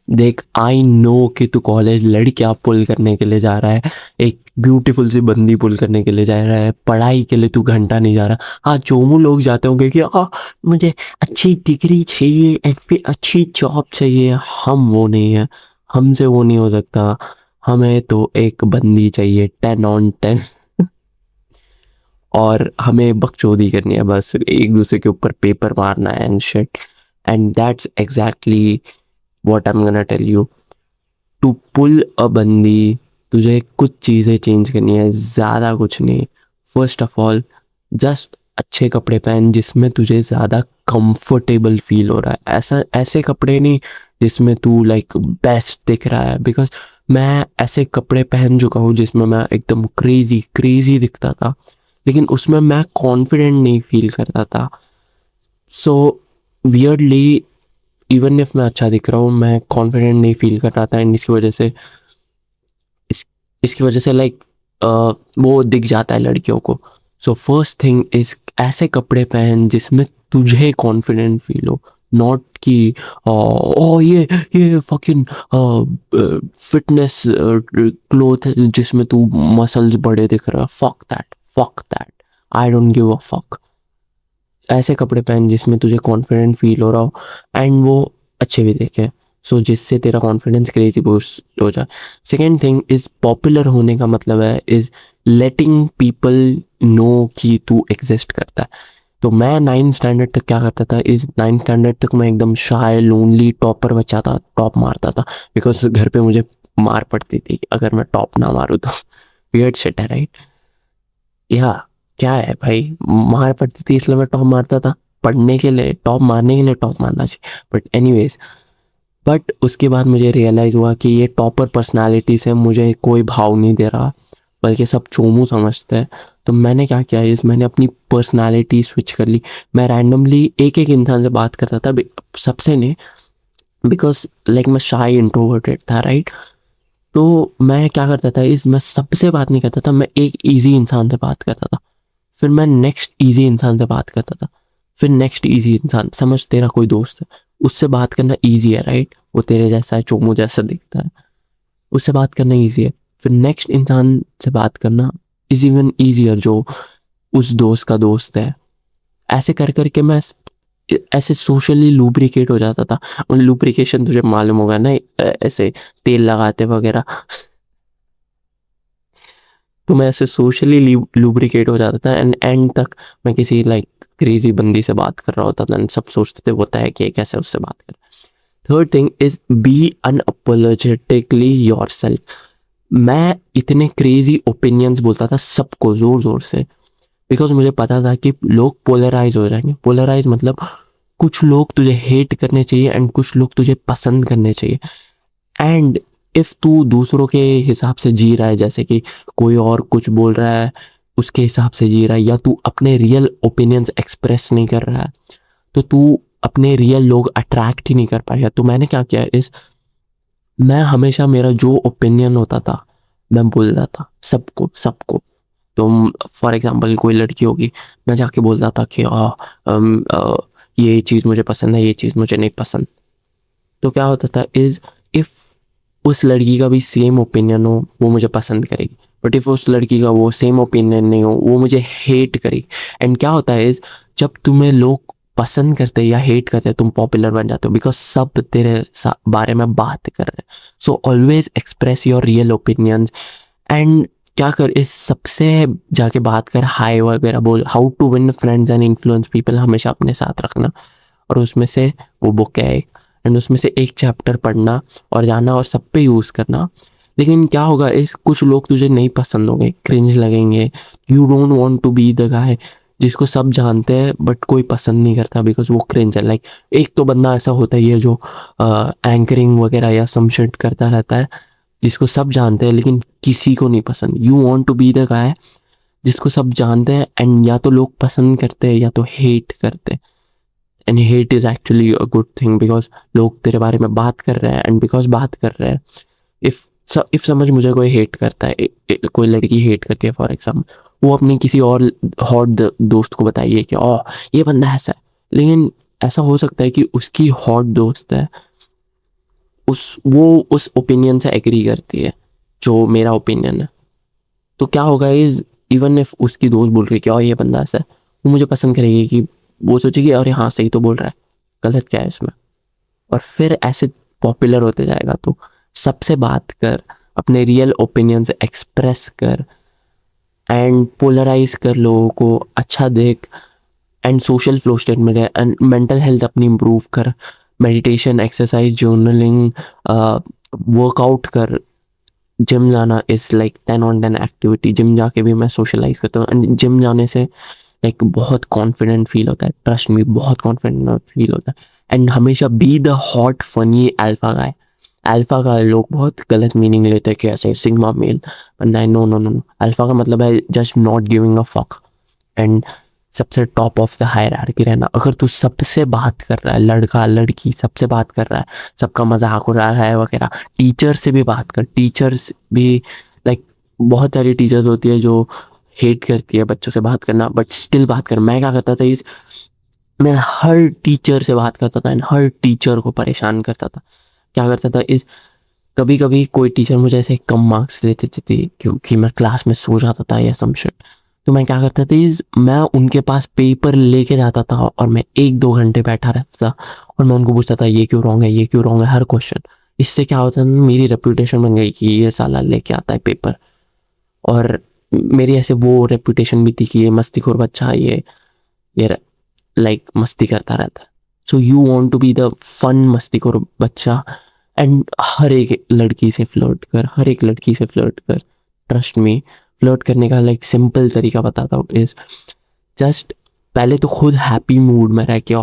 देख, I know कि तू कॉलेज लड़कियां पुल करने के लिए जा रहा है, एक ब्यूटीफुल सी बंदी पुल करने के लिए जा रहा है, पढ़ाई के लिए तू घंटा नहीं जा रहा। हाँ, चोमू लोग जाते होंगे कि मुझे अच्छी डिग्री चाहिए और फिर अच्छी जॉब चाहिए। हम वो नहीं है, हमसे वो नहीं हो सकता। हमें तो एक बंदी चाहिए 10 on 10। और हमें बकचोदी करनी है, बस एक दूसरे के ऊपर पेपर मारना है and shit. And that's exactly what I am gonna tell you. To pull a बंदी, तुझे कुछ चीज़ें चेंज करनी है, ज़्यादा कुछ नहीं। फर्स्ट ऑफ ऑल, जस्ट अच्छे कपड़े पहन जिसमें तुझे ज़्यादा कंफर्टेबल फील हो रहा है। ऐसा ऐसे कपड़े नहीं जिसमें तू लाइक बेस्ट दिख रहा है, बिकॉज मैं ऐसे कपड़े पहन चुका हूँ जिसमें मैं एकदम क्रेजी क्रेजी दिखता था, लेकिन उसमें मैं कॉन्फिडेंट नहीं फील करता था। सो वियर्डली, इवन इफ मैं अच्छा दिख रहा हूँ, मैं कॉन्फिडेंट नहीं फील कर रहा था। एंड इस, इसकी वजह से लाइक वो दिख जाता है लड़कियों को। सो फर्स्ट थिंग इज, ऐसे कपड़े पहन जिसमें तुझे कॉन्फिडेंट फील हो, नॉट कि ओ ये फकिंग फिटनेस क्लोथ है जिसमें तू मसल्स बड़े दिख रहा है। Fuck that, I don't give a fuck. ऐसे कपड़े पहन जिसमें तुझे कॉन्फिडेंट फील हो रहा हो एंड वो अच्छे भी दिखे, सो जिससे तेरा कॉन्फिडेंस क्रेजी बूस्ट हो जाए। सेकेंड थिंग इज, पॉपुलर होने का मतलब है इज लेटिंग पीपल नो कि तू एग्जिस्ट करता है। तो मैं 9th स्टैंडर्ड तक क्या करता था इज, 9th स्टैंडर्ड तक मैं एकदम शाय लोनली टॉपर बच्चा था, टॉप मारता था, बिकॉज घर पे मुझे मार पड़ती थी अगर मैं टॉप ना मारूँ तो। वियर्ड शिट है, राइट? या क्या है भाई, मार पड़ती थी इसलिए मैं टॉप मारता था। पढ़ने के लिए टॉप, मारने के लिए टॉप मारना चाहिए। बट एनीवेज, बट उसके बाद मुझे रियलाइज़ हुआ कि ये टॉपर पर्सनालिटी से मुझे कोई भाव नहीं दे रहा, बल्कि सब चोमू समझते हैं। तो मैंने क्या किया इस, मैंने अपनी पर्सनालिटी स्विच कर ली। मैं रैंडमली एक एक इंसान से बात करता था, सबसे नहीं, बिकॉज लाइक मैं शाई इंट्रोवर्टेड था, राइट? तो मैं क्या करता था इस, मैं सबसे बात नहीं करता था, मैं एक ईजी इंसान से बात करता था, फिर मैं नेक्स्ट इजी इंसान से बात करता था, फिर नेक्स्ट इजी इंसान। समझ, तेरा कोई दोस्त है, उससे बात करना इजी है, राइट? वो तेरे जैसा है, चोमू जैसा दिखता है, उससे बात करना इजी है। फिर नेक्स्ट इंसान से बात करना इज इवन ईजियर, जो उस दोस्त का दोस्त है। ऐसे कर करके मैं ऐसे सोशली लुब्रिकेट हो जाता था। और लुब्रिकेशन तुझे मालूम होगा ना, ऐसे तेल लगाते वगैरह। तो मैं ऐसे सोशली लुब्रिकेट हो जाता था एंड एंड तक मैं किसी लाइक क्रेजी बंदी से बात कर रहा होता था एंड सब सोचते थे वो है कि कैसे उससे बात कर। Third thing is, be unapologetically yourself. मैं इतने क्रेजी ओपिनियंस बोलता था सबको जोर जोर से, बिकॉज मुझे पता था कि लोग पोलराइज हो जाएंगे। पोलराइज मतलब कुछ लोग तुझे हेट करने चाहिए एंड कुछ लोग तुझे पसंद करने चाहिए। एंड इफ तू दूसरों के हिसाब से जी रहा है, जैसे कि कोई और कुछ बोल रहा है उसके हिसाब से जी रहा है, या तू अपने रियल ओपिनियंस एक्सप्रेस नहीं कर रहा है, तो तू अपने रियल लोग अट्रैक्ट ही नहीं कर पाएगा। तो मैंने क्या किया इस, मैं हमेशा मेरा जो ओपिनियन होता था मैं बोलता था सबको सबको। तो फॉर एग्जांपल कोई लड़की होगी, मैं जाके बोलता था कि ये चीज़ मुझे पसंद है, ये चीज़ मुझे नहीं पसंद। तो क्या होता था इज, इफ उस लड़की का भी सेम ओपिनियन हो वो मुझे पसंद करेगी, बट इफ उस लड़की का वो सेम ओपिनियन नहीं हो वो मुझे हेट करेगी। एंड क्या होता है इस, जब तुम्हें लोग पसंद करते हैं या हेट करते हैं तुम पॉपुलर बन जाते हो, बिकॉज सब तेरे बारे में बात कर रहे हैं। So always express your real opinions. And क्या कर, इस सबसे जाके बात कर, हाय वगैरह बोल, how to win friends and influence people हमेशा अपने साथ रखना। और उसमें से वो बुक है एक, एंड उसमें से एक चैप्टर पढ़ना और जाना और सब पे यूज़ करना। लेकिन क्या होगा इस, कुछ लोग तुझे नहीं पसंद होंगे, क्रिंज लगेंगे। You don't want to be the guy जिसको सब जानते हैं बट कोई पसंद नहीं करता बिकॉज वो क्रिंज है। लाइक एक तो बंदा ऐसा होता ही है जो एंकरिंग वगैरह या सम शिट करता रहता है, जिसको सब जानते हैं लेकिन किसी को नहीं पसंद। You want to be the guy जिसको सब जानते हैं एंड या तो लोग पसंद करते हैं या तो हेट करते हैं। And hate is actually a good thing, because लोग तेरे बारे में बात कर रहे हैं, एंड बिकॉज बात कर रहे हैं, इफ समझ मुझे कोई हेट करता है, कोई लड़की हेट करती है फॉर एग्जाम्पल, वो अपनी किसी और हॉट दोस्त को बताइए कि ओ ये बंदा ऐसा है, लेकिन ऐसा हो सकता है कि उसकी हॉट दोस्त है उस ओपिनियन से एग्री करती है जो मेरा ओपिनियन है, तो क्या होगा इज, इवन इफ उसकी दोस्त बोल रही है कि ये बंदा ऐसा है, वो मुझे पसंद करेगी कि वो सोचेगी अरे हाँ सही तो बोल रहा है, गलत क्या है इसमें। और फिर ऐसे पॉपुलर होते जाएगा। तो सबसे बात कर, अपने रियल ओपिनियन से एक्सप्रेस कर, एंड पोलराइज कर लोगों को, अच्छा देख, एंड सोशल फ्लो स्टेट में रहे, एंड मेंटल हेल्थ अपनी इम्प्रूव कर, मेडिटेशन, एक्सरसाइज, जर्नलिंग, वर्कआउट कर। जिम जाना is like 10 on 10 activity. Gym जाके भी मैं सोशलाइज करता हूँ, एंड जिम जाने से लाइक बहुत कॉन्फिडेंट फील होता है, ट्रस्ट मी, बहुत कॉन्फिडेंट फील होता है। एंड हमेशा be the hot funny alpha guy. Alpha का लोग बहुत गलत मीनिंग लेते हैं कि ऐसे सिग्मा मेल, नहीं, no no no no. Alpha का मतलब है just not giving a fuck, and सबसे टॉप ऑफ द हायरार्की रहना। अगर तू सबसे बात कर रहा है, लड़का लड़की सबसे बात कर रहा है, सबका मजाक उड़ा रहा है वगैरह, टीचर से भी बात कर। टीचर्स भी लाइक बहुत सारी टीचर्स होती है जो हेट करती है बच्चों से बात करना, बट स्टिल बात कर। मैं क्या करता था इस, मैं हर टीचर से बात करता था एंड हर टीचर को परेशान करता था। क्या करता था इस, कभी कभी कोई टीचर मुझे ऐसे कम मार्क्स देते थे क्योंकि मैं क्लास में सो जाता था या सम शिट, तो मैं क्या करता था इस, मैं उनके पास पेपर लेके जाता था और मैं 1-2 घंटे बैठा रहता था और मैं उनको पूछता था ये क्यों रॉन्ग है, ये क्यों रॉन्ग है, हर क्वेश्चन। इससे क्या होता है, मेरी रेपुटेशन बन गई कि ये साला लेके आता है पेपर, और मेरी ऐसे वो रेपुटेशन भी थी कि ये मस्तीखोर बच्चा, ये लाइक मस्ती करता रहता है। So you want to be the fun मस्तीखोर बच्चा, एंड हर एक लड़की से फ्लर्ट कर, हर एक लड़की से फ्लर्ट कर। ट्रस्ट मी, फ्लर्ट करने का लाइक सिंपल तरीका बताता हूँ इज जस्ट, पहले तो खुद हैप्पी मूड में रह के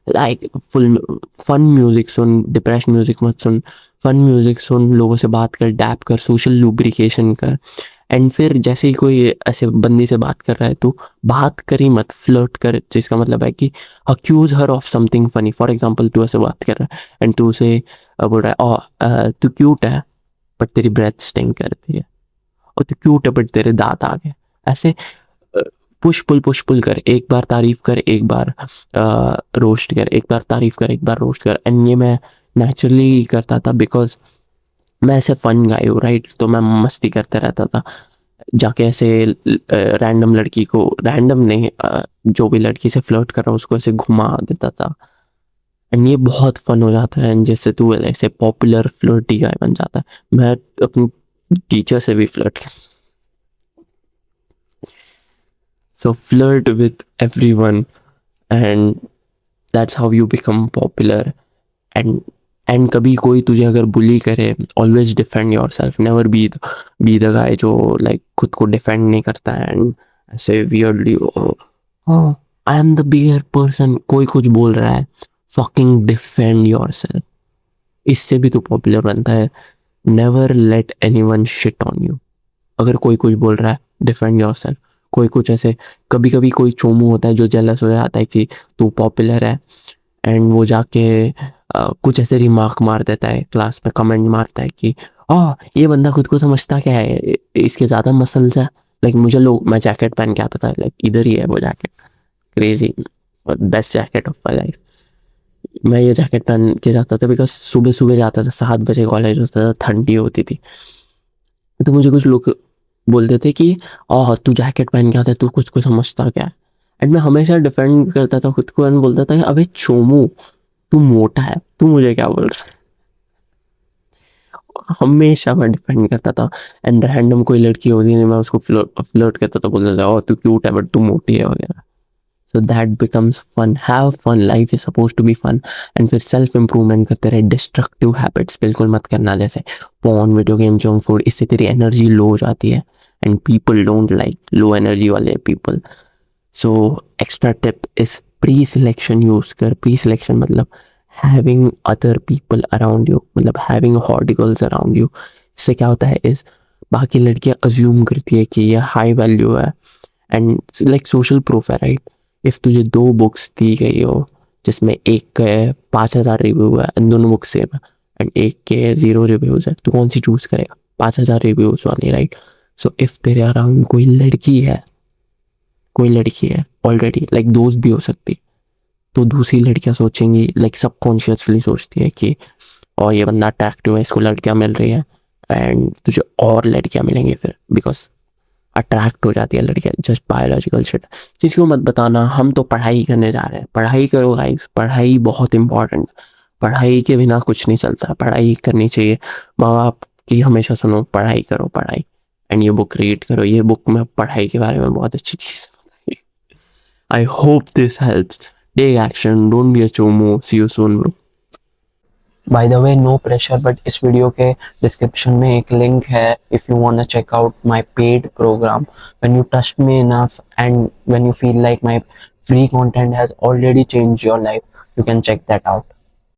लाइक फुल फन म्यूजिक सुन, डिप्रेशन म्यूजिक मत सुन, फन म्यूजिक सुन, लोगों से बात कर, डैप कर, सोशल लुब्रिकेशन कर। एंड फिर जैसे ही कोई ऐसे बंदी से बात कर रहा है तो बात करी मत, फ्लर्ट कर, जिसका मतलब है कि accuse her of something funny. For example तू ऐसे बात कर रहा है एंड तू उसे बोल रहा है तू क्यूट है बट तेरी ब्रेथ स्टिंग करती है, और तू क्यूट है बट तेरे दांत आ गए। ऐसे पुश पुल कर, एक बार तारीफ कर, एक बार रोस्ट कर, एक बार तारीफ कर, एक बार रोस्ट कर। एंड ये मैं नेचुरली करता था बिकॉज मैं ऐसे फन गाय हूँ, राइट? तो मैं मस्ती करते रहता था, जाके ऐसे रैंडम लड़की को, रैंडम नहीं, जो भी लड़की से फ्लर्ट कर रहा हूँ उसको ऐसे घुमा देता था। एंड ये बहुत फन हो जाता है, एंड जैसे तू ऐसे पॉपुलर फ्लर्टी गाय बन जाता है। मैं अपनी टीचर से भी flirt, so flirt with everyone, and that's how you become popular. And कभी कोई तुझे अगर बुली करे, always defend your self, never be the गाय जो लाइक खुद को डिफेंड नहीं करता है एंड ऐसे weirdly I am the bigger person, कोई कुछ बोल रहा है, फकिंग डिफेंड योर सेल्फ। इससे भी तू पॉपुलर बनता है। Never let anyone shit on you. अगर कोई कुछ बोल रहा है, डिफेंड योर सेल्फ। कोई कुछ ऐसे, कभी कभी कोई चोमू होता है जो जेलस हो जाता है कि तू पॉपुलर है, एंड वो जाके कुछ ऐसे रिमार्क मार देता है, क्लास में कमेंट मारता है कि ये बंदा खुद को समझता क्या है, इसके ज़्यादा मसल्स है। लाइक मुझे लोग, मैं जैकेट पहन के आता था, लाइक इधर ही है वो जैकेट, क्रेजी और best jacket of my life. मैं ये जैकेट पहन के जाता था बिकॉज सुबह सुबह जाता था, 7 बजे कॉलेज होता था, ठंडी होती थी। तो मुझे कुछ लोग बोलते थे कि तू जैकेट पहन के आता है, तू कुछ को समझता क्या है। एंड मैं हमेशा डिफेंड करता था खुद को एंड बोलता था कि अबे चोमू, तू मोटा है, तू मुझे क्या बोल रहा है। हमेशा मैं डिफेंड करता था। एंड रैंडम कोई लड़की होती थी, मैं उसको फ्लर्ट करता था, बोलता था तू क्यूट है बट तू मोटी है वगैरह। So that becomes fun, have fun, life is suppose to be fun. And फिर सेल्फ इंप्रूवमेंट करते रहे। डिस्ट्रक्टिव हैबिट्स बिल्कुल मत करना, जैसे phone, video game, junk food. इससे तेरी एनर्जी लो हो जाती है and people don't like low energy वाले people. So extra tip is pre selection use कर। प्री सिलेक्शन मतलब having other people around you, मतलब having hot girls around you. इससे क्या होता है इस, बाकी लड़कियां अज्यूम करती है कि ये हाई वैल्यू है एंड लाइक सोशल प्रूफ है, राइट? इफ तुझे 2 बुक्स दी गई हो जिसमें एक के 5,000 रिव्यू है, दोनों बुक सेम है, एंड एक के 0 रिव्यूज है, तो कौन सी चूज करेगा? 5,000 रिव्यूज वाली, राइट? सो इफ तेरे अराउंड कोई लड़की है ऑलरेडी, लाइक दोस्त भी हो सकती, तो दूसरी लड़कियां सोचेंगी, लाइक सबकॉन्शियसली सोचती है कि और ये बंदा अट्रैक्टिव है, इसको लड़कियां मिल रही है, एंड तुझे और लड़कियां मिलेंगी फिर, बिकॉज अट्रैक्ट हो जाती है लड़कियां, जस्ट बायोलॉजिकल शिट। किसी को मत बताना, हम तो पढ़ाई करने जा रहे हैं। पढ़ाई करो गाइस, पढ़ाई बहुत इंपॉर्टेंट, पढ़ाई के बिना कुछ नहीं चलता, पढ़ाई करनी चाहिए। माँ बाप की हमेशा सुनो, पढ़ाई करो पढ़ाई, एंड ये बुक रीड करो। ये बुक में पढ़ाई के बारे में बहुत अच्छी चीज़ बताई। I hope this helps. Take action, don't be a चोमो। See you soon bro. By the way, no pressure, but इस वीडियो के डिस्क्रिप्शन में एक लिंक है, if you want to check out my paid program. When you trust me enough and when you feel like my free content has already changed your life, you can check that out.